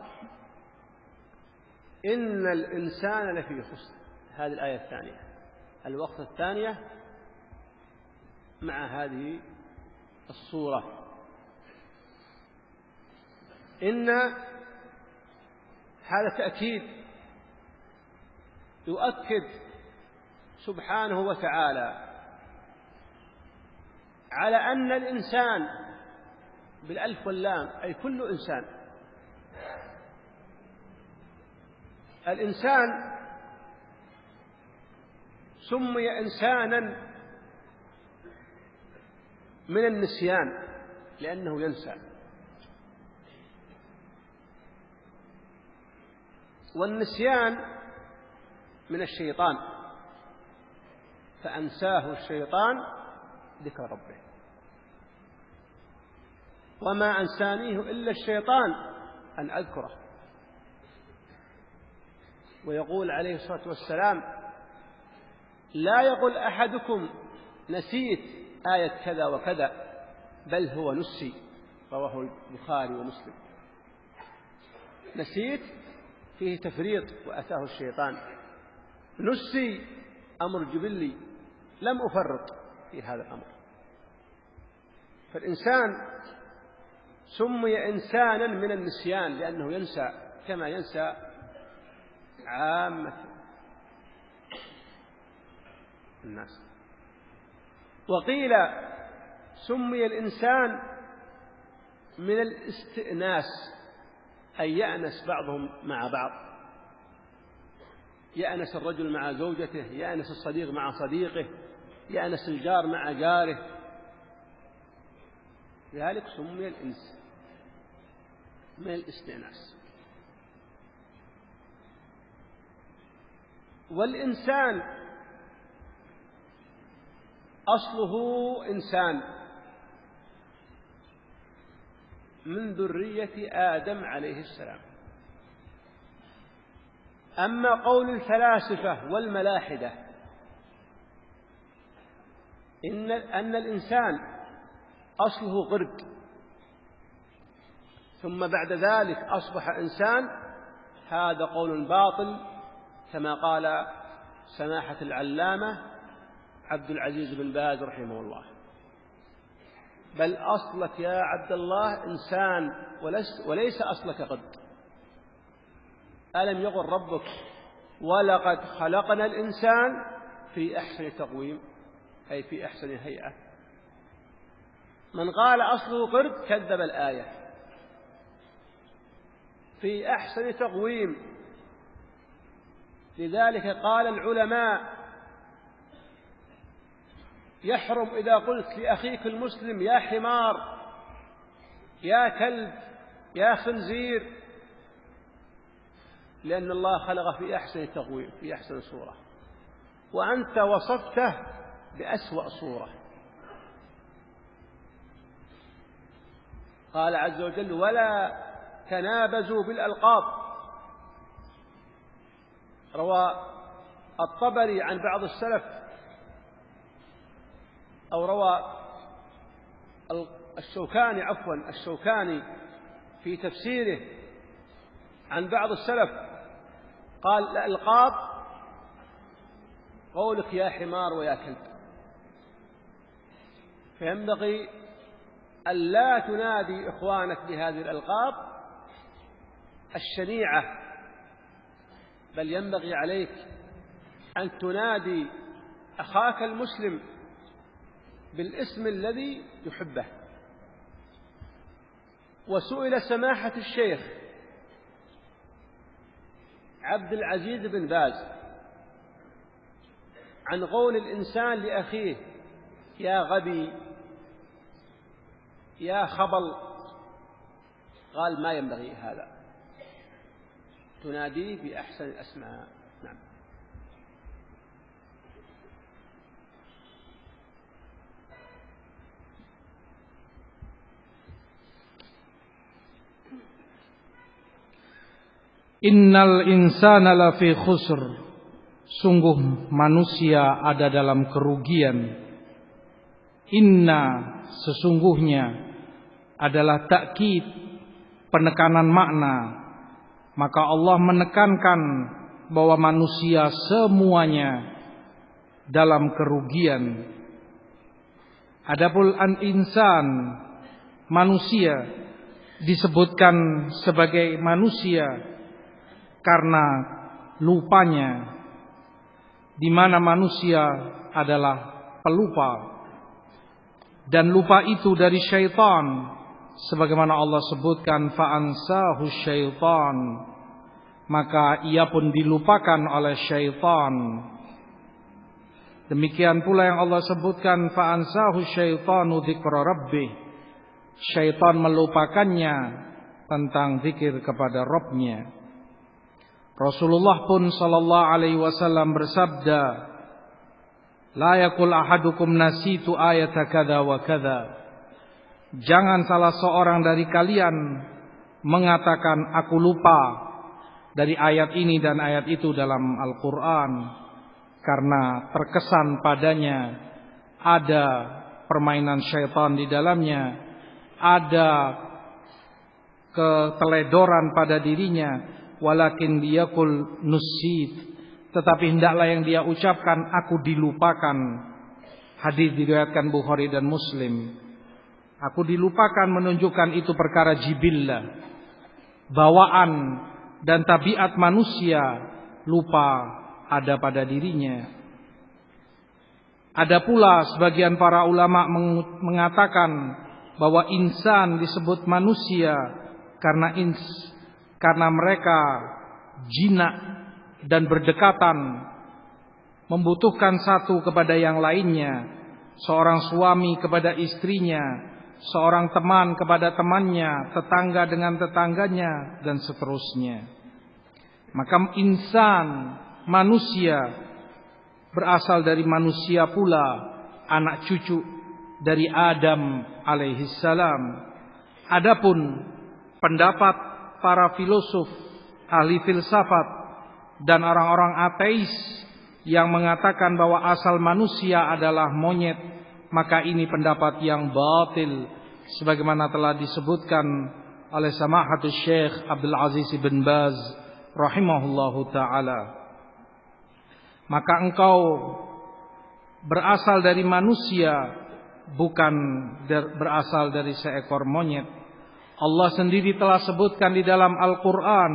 إن الإنسان لفي خسر. هذه الآية الثانية، الوقت الثانية مع هذه الصورة. إن هذا تأكيد يؤكد سبحانه وتعالى على أن الإنسان بالألف واللام أي كل إنسان، الإنسان سمي إنسانا من النسيان لأنه ينسى، والنسيان من الشيطان فأنساه الشيطان ذكر ربه، وما أنسانيه إلا الشيطان أن أذكره. ويقول عليه الصلاة والسلام لا يقول أحدكم نسيت آية كذا وكذا، بل هو نسي، رواه البخاري ومسلم. نسيت فيه تفريط وأتاه الشيطان، نسي أمر جبلي لم أفرط في هذا الأمر. فالإنسان سمي إنسانا من النسيان لأنه ينسى كما ينسى عامة الناس. وقيل سمي الإنسان من الاستئناس، أي يأنس بعضهم مع بعض، يأنس الرجل مع زوجته، يأنس الصديق مع صديقه، يأنس الجار مع جاره، لذلك سمي الإنس من الاستئناس. والإنسان أصله إنسان من ذرية آدم عليه السلام. أما قول الفلاسفة والملاحدة أن الإنسان أصله قرد ثم بعد ذلك أصبح إنسان، هذا قول باطل كما قال سماحة العلامة عبد العزيز بن باز رحمه الله. بل أصلك يا عبد الله إنسان وليس أصلك قد. ألم يقل ربك ولقد خلقنا الإنسان في أحسن تقويم، أي في أحسن هيئة. من قال أصله قرد كذب الآية. في أحسن تقويم. لذلك قال العلماء: يحرم إذا قلت لأخيك المسلم يا حمار، يا كلب، يا خنزير، لأن الله خلقه في أحسن تقويم، في أحسن صورة، وأنت وصفته بأسوأ صورة. قال عز وجل: ولا تنابزوا بالألقاب. روى الطبري عن بعض السلف، أو روى الشوكاني في تفسيره عن بعض السلف، قال: الألقاب قولك يا حمار ويا كلب. فينبغي ألا تنادي إخوانك بهذه الألقاب الشنيعة، بل ينبغي عليك أن تنادي أخاك المسلم بالاسم الذي يحبه. وسئل سماحة الشيخ عبد العزيز بن باز عن قول الإنسان لأخيه يا غبي، يا خبل، قال: ما ينبغي هذا، تناديه بأحسن الأسماء. نعم. Innal insana lafi khusr. Sungguh manusia ada dalam kerugian. Inna, sesungguhnya, adalah takkid, penekanan makna. Maka Allah menekankan bahwa manusia semuanya dalam kerugian. Adapun al-insan, manusia, disebutkan sebagai manusia karena lupanya, di mana manusia adalah pelupa, dan lupa itu dari syaitan, sebagaimana Allah sebutkan fa'ansahu syaitan, maka ia pun dilupakan oleh syaitan. Demikian pula yang Allah sebutkan fa'ansahu syaitanu dzikra rabbih, syaitan melupakannya tentang zikir kepada Rabbnya. Rasulullah pun sallallahu alaihi wasallam bersabda, la yaqul ahadukum nasitu ayata kadza wa kadza. Jangan salah seorang dari kalian mengatakan aku lupa dari ayat ini dan ayat itu dalam Al-Qur'an, karena terkesan padanya ada permainan syaitan di dalamnya, ada keteledoran pada dirinya. Walakin liyaqul nusit, tetapi hendaklah yang dia ucapkan aku dilupakan. Hadis diriwayatkan Bukhari dan Muslim. Aku dilupakan menunjukkan itu perkara jibillah, bawaan dan tabiat manusia, lupa ada pada dirinya. Ada pula sebagian para ulama mengatakan bahwa insan disebut manusia karena mereka jinak dan berdekatan, membutuhkan satu kepada yang lainnya, seorang suami kepada istrinya, seorang teman kepada temannya, tetangga dengan tetangganya, dan seterusnya. Maka insan, manusia, berasal dari manusia pula, anak cucu dari Adam alaihissalam. Adapun pendapat para filosof, ahli filsafat, dan orang-orang ateis yang mengatakan bahwa asal manusia adalah monyet, maka ini pendapat yang batil, sebagaimana telah disebutkan oleh Samahatul Syekh Abdul Aziz bin Baz rahimahullahu ta'ala. maka engkau berasal dari manusia, bukan berasal dari seekor monyet. Allah sendiri telah sebutkan di dalam Al-Quran,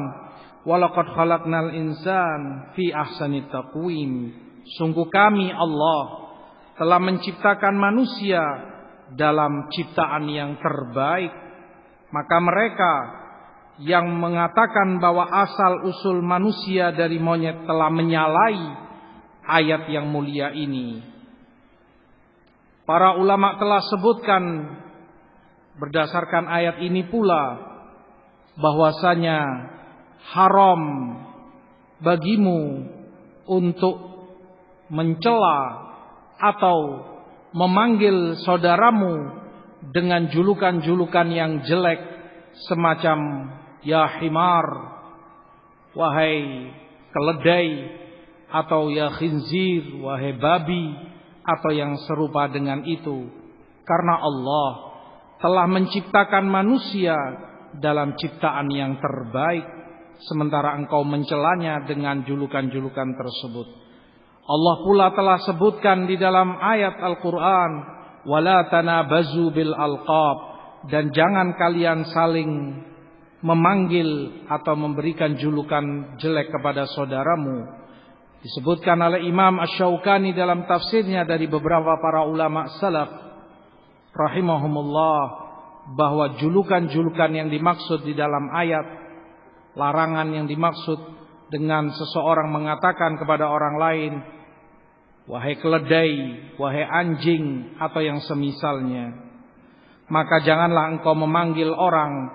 walaqad khalaqnal insan fi ahsani taqwim. Sungguh kami Allah telah menciptakan manusia dalam ciptaan yang terbaik. Maka mereka yang mengatakan bahwa asal usul manusia dari monyet telah menyalahi ayat yang mulia ini. Para ulama telah sebutkan berdasarkan ayat ini pula bahwasanya haram bagimu untuk mencela atau memanggil saudaramu dengan julukan-julukan yang jelek semacam ya himar, wahai keledai, atau ya khinzir, wahai babi, atau yang serupa dengan itu. Karena Allah telah menciptakan manusia dalam ciptaan yang terbaik, sementara engkau mencelanya dengan julukan-julukan tersebut. Allah pula telah sebutkan di dalam ayat Al-Quran, wala tanabazu bil alqab, dan jangan kalian saling memanggil atau memberikan julukan jelek kepada saudaramu. Disebutkan oleh Imam Asy-Syaukani dalam tafsirnya dari beberapa para ulama salaf rahimahumullah, bahwa julukan-julukan yang dimaksud di dalam ayat, larangan yang dimaksud dengan seseorang mengatakan kepada orang lain wahai keledai, wahai anjing, atau yang semisalnya, maka janganlah engkau memanggil orang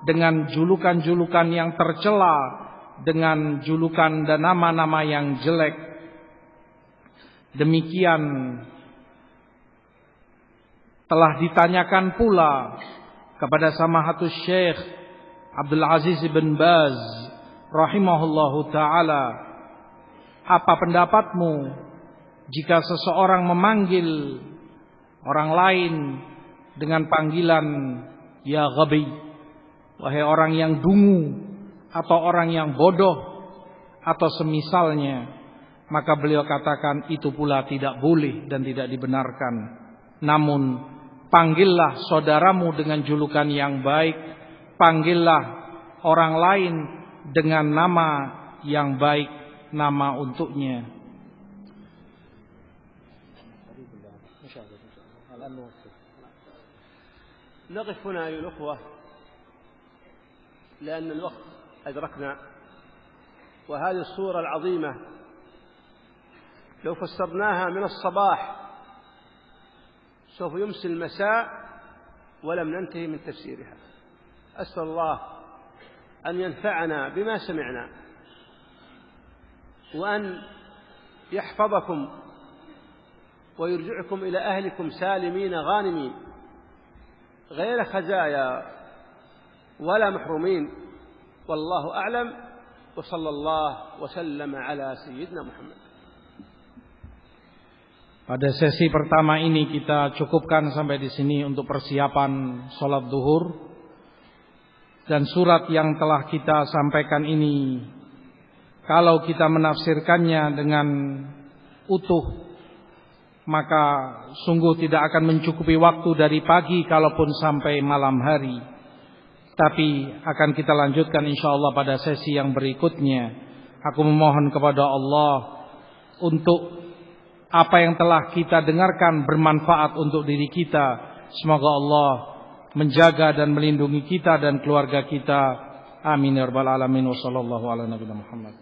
dengan julukan-julukan yang tercela, dengan julukan dan nama-nama yang jelek. Demikian telah ditanyakan pula kepada Samahatus Syekh Abdul Aziz bin Baz rahimahullahu ta'ala, apa pendapatmu jika seseorang memanggil orang lain dengan panggilan ya ghabi, wahai orang yang dungu, atau orang yang bodoh, atau semisalnya, maka beliau katakan itu pula tidak boleh dan tidak dibenarkan. Namun panggillah saudaramu dengan julukan yang baik, panggillah orang lain dengan nama yang baik, nama untuknya. نقف هنا أيها الأخوة لأن الوقت أدركنا، وهذه الصورة العظيمة لو فسرناها من الصباح سوف يمسي المساء ولم ننتهي من تفسيرها. أسأل الله أن ينفعنا بما سمعنا، وأن يحفظكم ويرجعكم إلى أهلكم سالمين غانمين غير خزايا ولا محرومين، والله أعلم، وصلى الله وسلم على سيدنا محمد. Pada sesi pertama ini kita cukupkan sampai di sini untuk persiapan sholat duhur. Dan surat yang telah kita sampaikan ini, kalau kita menafsirkannya dengan utuh, maka sungguh tidak akan mencukupi waktu dari pagi kalaupun sampai malam hari. Tapi akan kita lanjutkan insyaallah pada sesi yang berikutnya. Aku memohon kepada Allah untuk apa yang telah kita dengarkan bermanfaat untuk diri kita. Semoga Allah menjaga dan melindungi kita dan keluarga kita. Amin ya rabbal alamin. Wassallallahu ala nabiyina Muhammad.